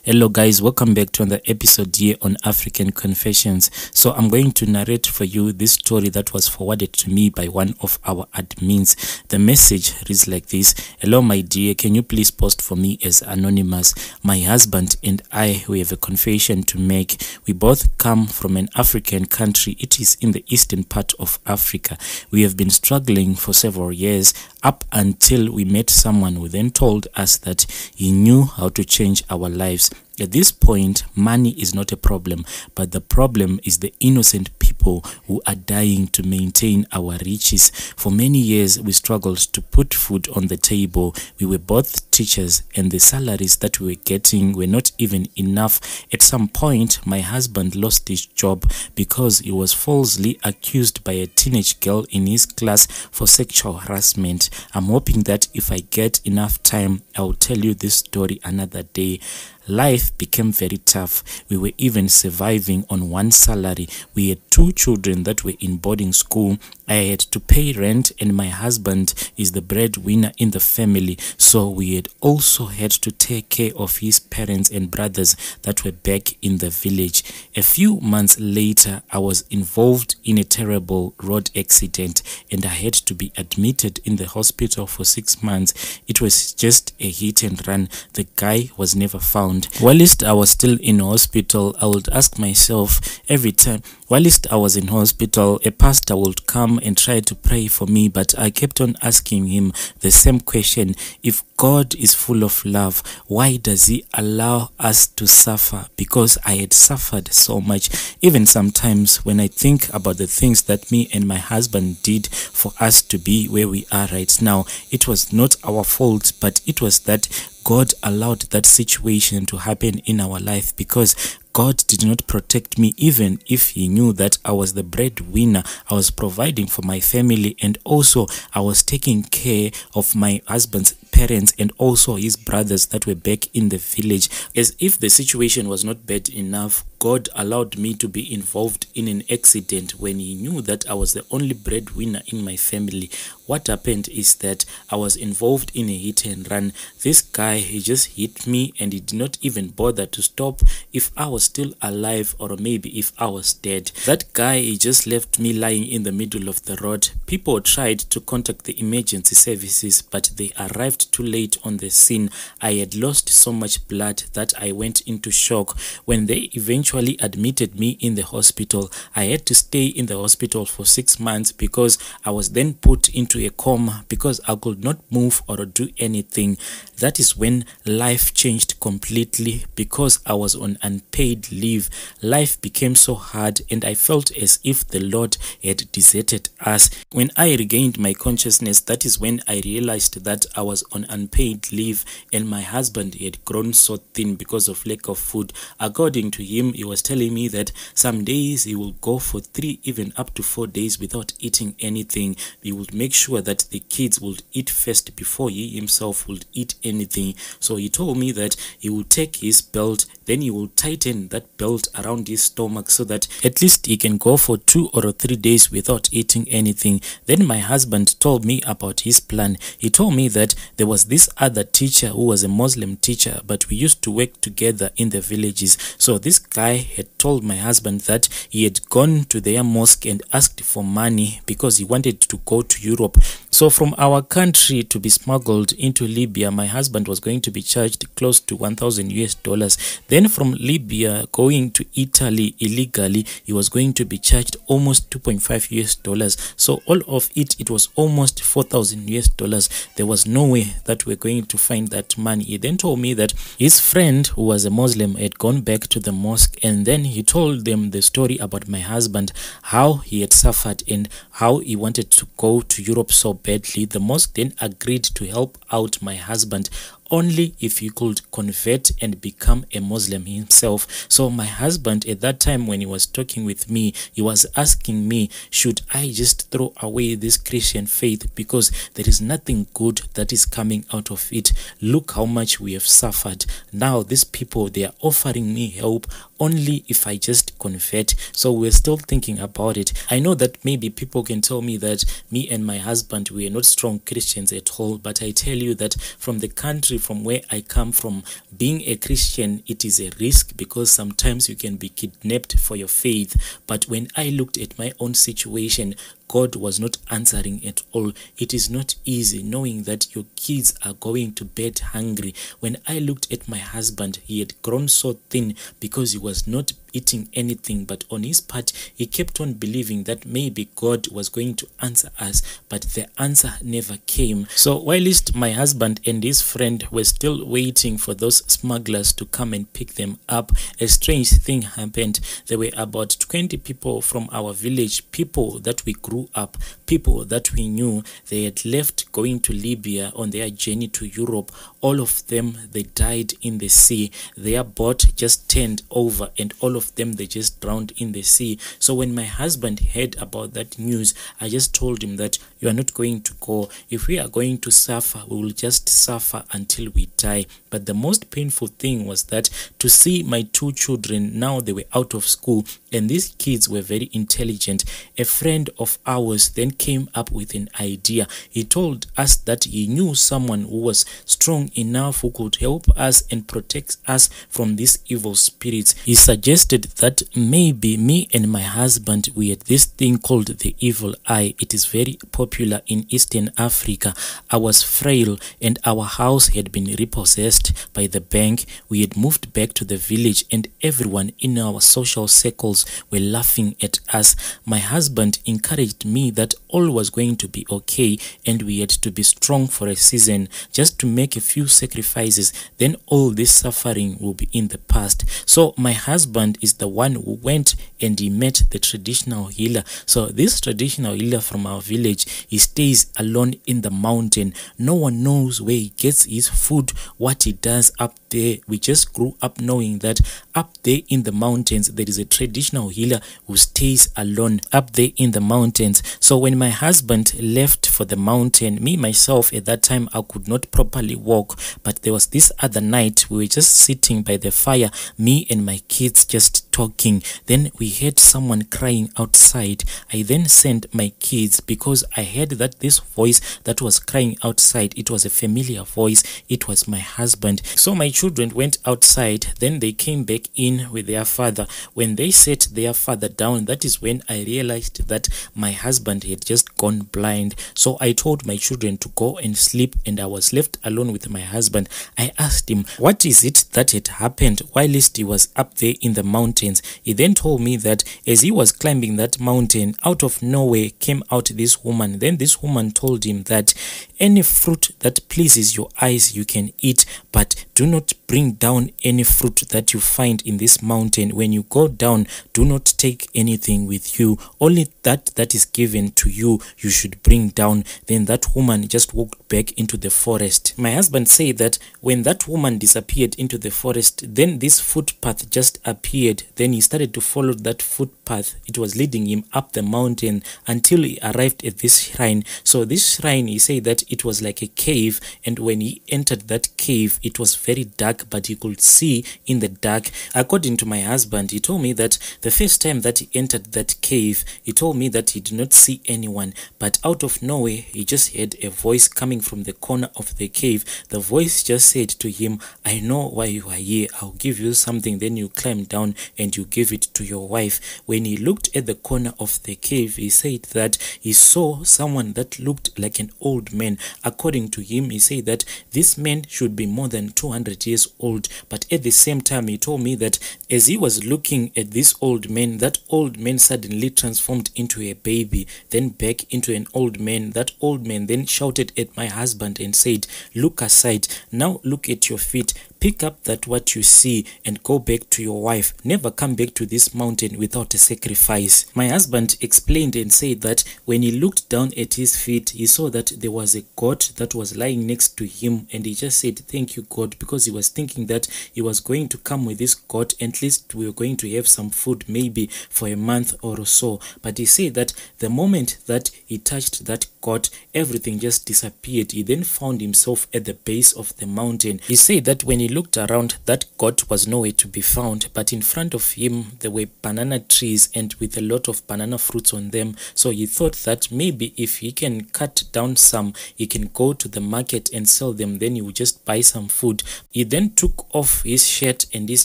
Hello guys, welcome back to another episode here on African Confessions. So I'm going to narrate for you this story that was forwarded to me by one of our admins. The message reads like this: Hello my dear, can you please post for me as anonymous? My husband and I, we have a confession to make. We both come from an African country. It is in the eastern part of Africa. We have been struggling for several years up until we met someone who then told us that he knew how to change our lives. At this point, money is not a problem, but the problem is the innocent people who are dying to maintain our riches. For many years, we struggled to put food on the table. We were both teachers, and the salaries that we were getting were not even enough. At some point, my husband lost his job because he was falsely accused by a teenage girl in his class for sexual harassment. I'm hoping that if I get enough time, I'll tell you this story another day. Life became very tough. We were even surviving on one salary. We had 2 children that were in boarding school. I had to pay rent, and my husband is the breadwinner in the family. So we had also had to take care of his parents and brothers that were back in the village. A few months later, I was involved in a terrible road accident, and I had to be admitted in the hospital for 6 months. It was just a hit and run. The guy was never found. Whilst I was still in hospital, I would ask myself every time, whilst I was in hospital, a pastor would come and try to pray for me, but I kept on asking him the same question: if God is full of love, why does he allow us to suffer? Because I had suffered so much. Even sometimes when I think about the things that me and my husband did for us to be where we are right now, it was not our fault, but it was that God allowed that situation to happen in our life, because God did not protect me. Even if he knew that I was the breadwinner, I was providing for my family, and also I was taking care of my husband's parents and also his brothers that were back in the village. As if the situation was not bad enough, God allowed me to be involved in an accident when he knew that I was the only breadwinner in my family. What happened is that I was involved in a hit and run. This guy, he just hit me, and he did not even bother to stop if I was still alive or maybe if I was dead. That guy, he just left me lying in the middle of the road. People tried to contact the emergency services, but they arrived too late on the scene. I had lost so much blood that I went into shock. When they eventually admitted me in the hospital, I had to stay in the hospital for 6 months because I was then put into a coma because I could not move or do anything. That is when life changed completely, because I was on unpaid leave. Life became so hard, and I felt as if the Lord had deserted us. When I regained my consciousness, that is when I realized that I was on unpaid leave, and my husband had grown so thin because of lack of food. According to him, he was telling me that some days he will go for 3, even up to 4 days without eating anything. He would make sure that the kids would eat first before he himself would eat anything. So he told me that he would take his belt, then he will tighten that belt around his stomach so that at least he can go for 2 or 3 days without eating anything. Then my husband told me about his plan. He told me that there was this other teacher who was a Muslim teacher, but we used to work together in the villages. So this guy had told my husband that he had gone to their mosque and asked for money because he wanted to go to Europe. So from our country to be smuggled into Libya, my husband was going to be charged close to $1,000. Then from Libya going to Italy illegally, he was going to be charged almost $2.5. So all of it was almost $4,000. There was no way that we're going to find that money. He then told me that his friend, who was a Muslim, had gone back to the mosque, and then he told them the story about my husband, how he had suffered and how he wanted to go to Europe so badly. The mosque then agreed to help out my husband only if he could convert and become a Muslim himself. So my husband, at that time when he was talking with me, he was asking me, should I just throw away this Christian faith because there is nothing good that is coming out of it? Look how much we have suffered. Now these people, they are offering me help only if I just convert. So we're still thinking about it. I know that maybe people can tell me that me and my husband, we are not strong Christians at all, but I tell you that from the country from where I come from, being a Christian, it is a risk because sometimes you can be kidnapped for your faith. But when I looked at my own situation, God was not answering at all. It is not easy knowing that your kids are going to bed hungry. When I looked at my husband, he had grown so thin because he was not eating anything, but on his part he kept on believing that maybe God was going to answer us, but the answer never came. So whilst my husband and his friend were still waiting for those smugglers to come and pick them up, a strange thing happened. There were about 20 people from our village, people that we grew up, people that we knew. They had left going to Libya on their journey to Europe. All of them, they died in the sea. Their boat just turned over and all of them, they just drowned in the sea. So when my husband heard about that news, I just told him that you are not going to go. If we are going to suffer, we will just suffer until we die. But the most painful thing was that to see my two children, now they were out of school, and these kids were very intelligent. A friend of ours then came up with an idea. He told us that he knew someone who was strong enough who could help us and protect us from these evil spirits. He suggested that maybe me and my husband, we had this thing called the evil eye. It is very popular in Eastern Africa. I was frail and our house had been repossessed by the bank. We had moved back to the village and everyone in our social circles were laughing at us. My husband encouraged me that all was going to be okay and we had to be strong for a season, just to make a few sacrifices, then all this suffering will be in the past. So my husband is the one who went and he met the traditional healer. So this traditional healer from our village, he stays alone in the mountain. No one knows where he gets his food, what he does up there. We just grew up knowing that up there in the mountains there is a traditional healer who stays alone up there in the mountains. So when my husband left for the mountain, me myself at that time, I could not properly walk, but there was this other night we were just sitting by the fire, me and my kids just talking. Then we heard someone crying outside. I then sent my kids because I heard that this voice that was crying outside, it was a familiar voice. It was my husband. So my children went outside, then they came back in with their father. When they set their father down, that is when I realized that my husband had just gone blind. So I told my children to go and sleep and I was left alone with my husband. I asked him, what is it that had happened whilst he was up there in the mountains? He then told me that as he was climbing that mountain, out of nowhere came out this woman. Then this woman told him that any fruit that pleases your eyes you can eat, but do not bring down any fruit that you find in this mountain. When you go down, do not take anything with you. Only that is given to you, you should bring down. Then that woman just walked back into the forest. My husband said that when that woman disappeared into the forest, then this footpath just appeared. Then he started to follow that footpath. It was leading him up the mountain until he arrived at this shrine. So this shrine, he said that it was like a cave, and when he entered that cave, it was very dark, but he could see in the dark. According to my husband, he told me that the first time that he entered that cave, he told me that he did not see anyone, but out of nowhere he just heard a voice coming from the corner of the cave. The voice just said to him, I know why you are here, I'll give you something. Then you climb down and you give it to your wife. When he looked at the corner of the cave, he said that he saw someone that looked like an old man. According to him, he said that this man should be more than 200 years old, but at the same time he told me that as he was looking at this old man, that old man suddenly transformed into a baby, then back into an old man. That old man then shouted at my husband and said, look aside, now look at your feet, pick up that what you see and go back to your wife. Never come back to this mountain without a sacrifice. My husband explained and said that when he looked down at his feet, he saw that there was a goat that was lying next to him, and he just said, thank you God, because he was thinking that he was going to come with this goat, at least we were going to have some food maybe for a month or so. But he said that the moment that he touched that goat, everything just disappeared. He then found himself at the base of the mountain. He said that when he looked around, that goat was nowhere to be found, but in front of him there were banana trees and with a lot of banana fruits on them. So he thought that maybe if he can cut down some, he can go to the market and sell them, then he would just buy some food. He then took off his shirt and his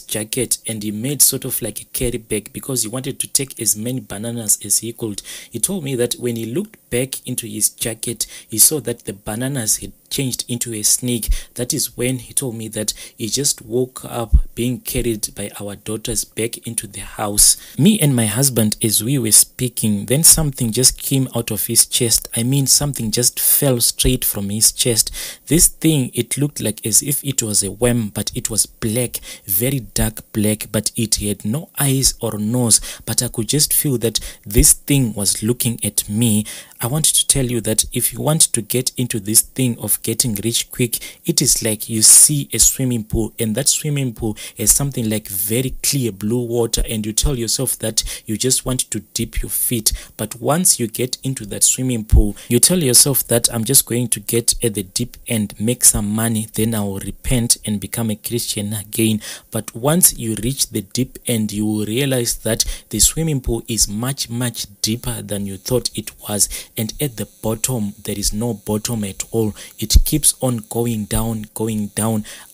jacket and he made sort of like a carry bag because he wanted to take as many bananas as he could. He told me that when he looked back into his jacket, he saw that the bananas had changed into a snake. That is when he told me that he just woke up being carried by our daughters back into the house. Me and my husband, as we were speaking, then something just came out of his chest. I mean, something just fell straight from his chest. This thing, it looked like as if it was a worm, but it was black, very dark black, but it had no eyes or nose, but I could just feel that this thing was looking at me. I want to tell you that if you want to get into this thing of getting rich quick, it is like you see a swimming pool, and that swimming pool is something like very clear blue water, and you tell yourself that you just want to dip your feet. But once you get into that swimming pool, you tell yourself that I'm just going to get at the deep end, make some money, then I will repent and become a Christian again. But once you reach the deep end, you will realize that the swimming pool is much deeper than you thought it was, and at the bottom there is no bottom at all. It keeps on going down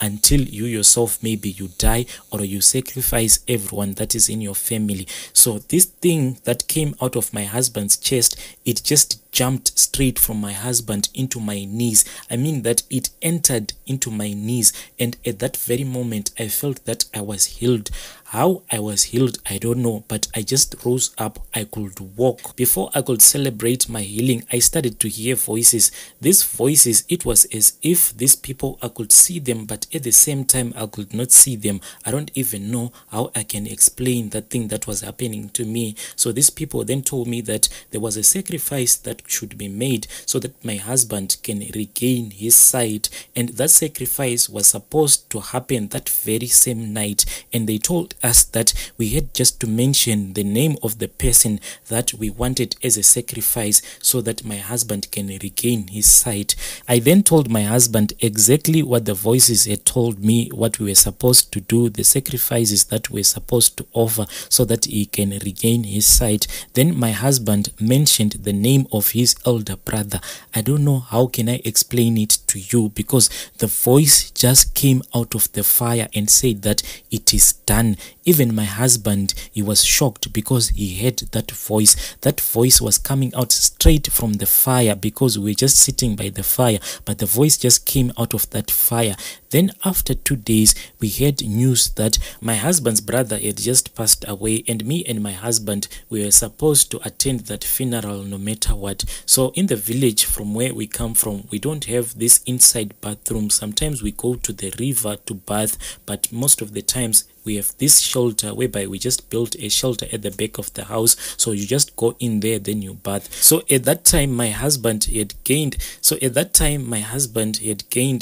until you yourself, maybe you die or you sacrifice everyone that is in your family. So this thing that came out of my husband's chest, it just jumped straight from my husband into my knees. I mean that it entered into my knees, and at that very moment I felt that I was healed. How I was healed, I don't know, but I just rose up. I could walk. Before I could celebrate my healing, I started to hear voices. These voices, it was as if these people, I could see them, but at the same time I could not see them. I don't even know how I can explain that thing that was happening to me. So these people then told me that there was a sacrifice that should be made so that my husband can regain his sight, and that sacrifice was supposed to happen that very same night. And they told us that we had just to mention the name of the person that we wanted as a sacrifice so that my husband can regain his sight. I then told my husband exactly what the voices had told me, what we were supposed to do, the sacrifices that we were supposed to offer so that he can regain his sight. Then my husband mentioned the name of his elder brother. I don't know how can I explain it to you, because the voice just came out of the fire and said that it is done. Even my husband, he was shocked because he heard that voice. That voice was coming out straight from the fire because we were just sitting by the fire, but the voice just came out of that fire. Then after 2 days, we heard news that my husband's brother had just passed away, and me and my husband, we were supposed to attend that funeral no matter what. So in the village from where we come from, we don't have this inside bathroom. Sometimes we go to the river to bath, but most of the times we have this shelter whereby we just built a shelter at the back of the house, so you just go in there, then you bath. So at that time my husband had gained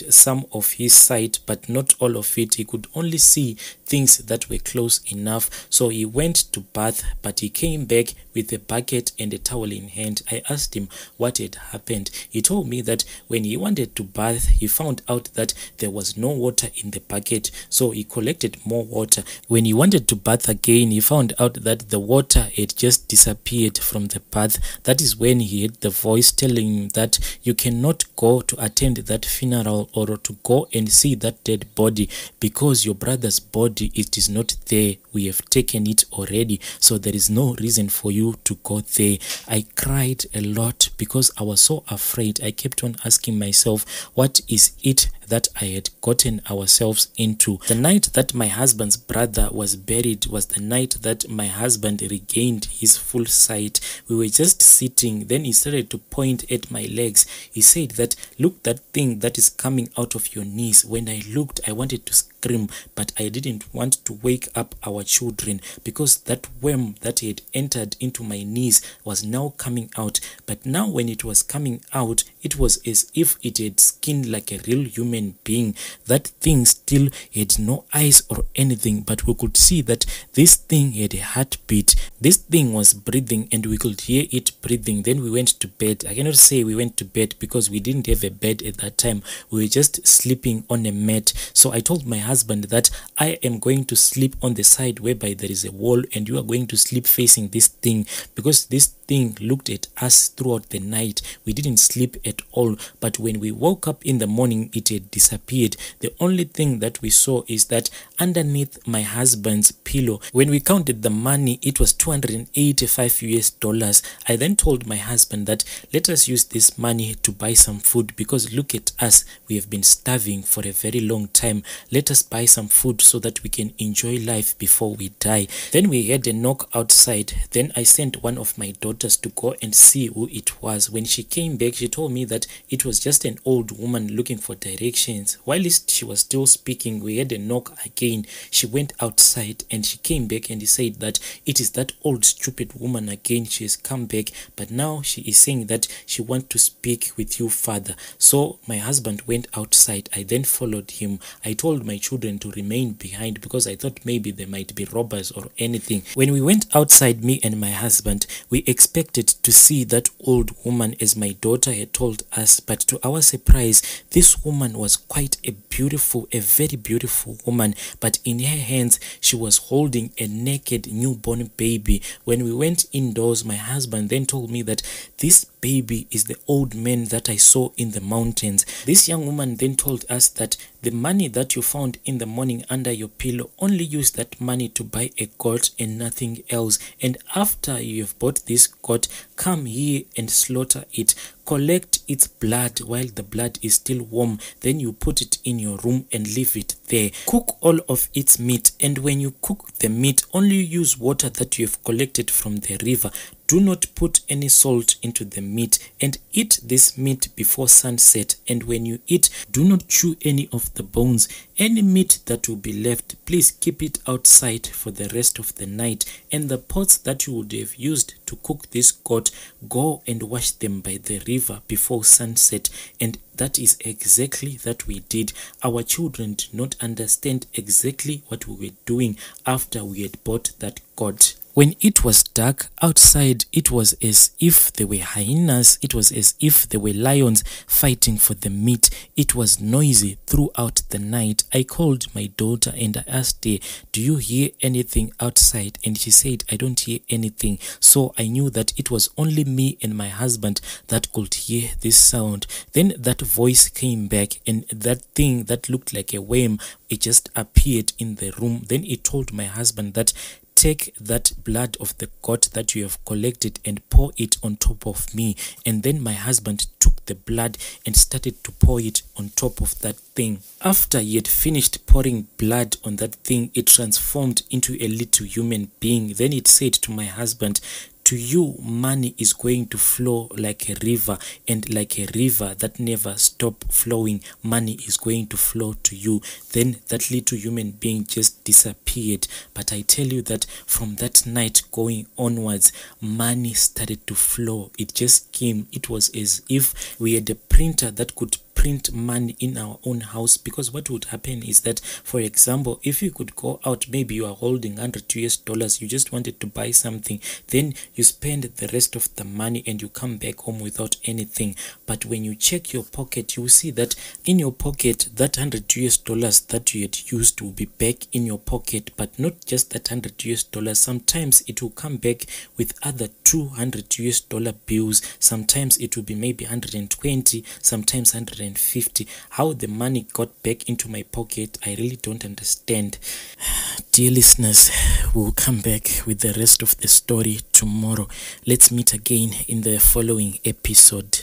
some of his sight, but not all of it. He could only see things that were close enough. So he went to bath, but he came back with a bucket and a towel in hand. I asked him what had happened. He told me that when he wanted to bath, he found out that there was no water in the bucket, so he collected more water. When he wanted to bath again, he found out that the water had just disappeared from the bath. That is when he heard the voice telling him that you cannot go to attend that funeral or to go and see that dead body, because your brother's body, it is not there. We have taken it already, so there is no reason for you to go there. I cried a lot because I was so afraid. I kept on asking myself, what is it that I had gotten ourselves into? The night that my husband's brother was buried was the night that my husband regained his full sight. We were just sitting, then he started to point at my legs. He said that, look, that thing that is coming out of your knees. When I looked, I wanted to scream, but I didn't want to wake up our children because that worm that had entered into my knees was now coming out. But now when it was coming out, it was as if it had skinned like a real human human being. That thing still had no eyes or anything, but we could see that this thing had a heartbeat. This thing was breathing and we could hear it breathing. Then we went to bed. I cannot say we went to bed because we didn't have a bed at that time. We were just sleeping on a mat. So I told my husband that I am going to sleep on the side whereby there is a wall, and you are going to sleep facing this thing, because this thing looked at us throughout the night. We didn't sleep at all, but when we woke up in the morning, it had disappeared. The only thing that we saw is that underneath my husband's pillow, when we counted the money, it was $285. I then told my husband that let us use this money to buy some food, because look at us, we have been starving for a very long time. Let us buy some food so that we can enjoy life before we die. Then we had a knock outside. Then I sent one of my daughters to go and see who it was. When she came back, she told me that it was just an old woman looking for directions. Whilst she was still speaking, we had a knock again. She went outside and she came back and he said that it is that old stupid woman again. She has come back, but now she is saying that she wants to speak with you, father. So my husband went outside. I then followed him. I told my children to remain behind because I thought maybe there might be robbers or anything. When we went outside, me and my husband, we expected to see that old woman as my daughter had told us, but to our surprise, this woman was quite a very beautiful woman, but in her hands she was holding a naked newborn baby. When we went indoors, my husband then told me that this baby is the old man that I saw in the mountains. This young woman then told us that the money that you found in the morning under your pillow, only use that money to buy a goat and nothing else. And after you have bought this goat, come here and slaughter it. Collect its blood while the blood is still warm. Then you put it in your room and leave it there. Cook all of its meat, and when you cook the meat, only use water that you have collected from the river. Do not put any salt into the meat, and eat this meat before sunset. And when you eat, do not chew any of the bones. Any meat that will be left, please keep it outside for the rest of the night. And the pots that you would have used to cook this goat, go and wash them by the river before sunset. And that is exactly that we did. Our children did not understand exactly what we were doing after we had bought that goat. When it was dark outside, it was as if there were hyenas, it was as if there were lions fighting for the meat. It was noisy throughout the night. I called my daughter and I asked her, do you hear anything outside? And she said, I don't hear anything. So I knew that it was only me and my husband that could hear this sound. Then that voice came back, and that thing that looked like a worm, it just appeared in the room. Then it told my husband that take that blood of the goat that you have collected and pour it on top of me. And then my husband took the blood and started to pour it on top of that thing. After he had finished pouring blood on that thing, it transformed into a little human being. Then it said to my husband, to you, money is going to flow like a river, and like a river that never stops flowing, money is going to flow to you. Then that little human being just disappeared. But I tell you that from that night going onwards, money started to flow. It just came. It was as if we had a printer that could print money in our own house. Because what would happen is that, for example, if you could go out, maybe you are holding $100, you just wanted to buy something, then you spend the rest of the money and you come back home without anything. But when you check your pocket, you will see that in your pocket, that $100 that you had used will be back in your pocket. But not just that $100, sometimes it will come back with other $200 bills. Sometimes it will be maybe 120, sometimes 150. How the money got back into my pocket, I really don't understand. Dear listeners, we'll come back with the rest of the story tomorrow. Let's meet again in the following episode.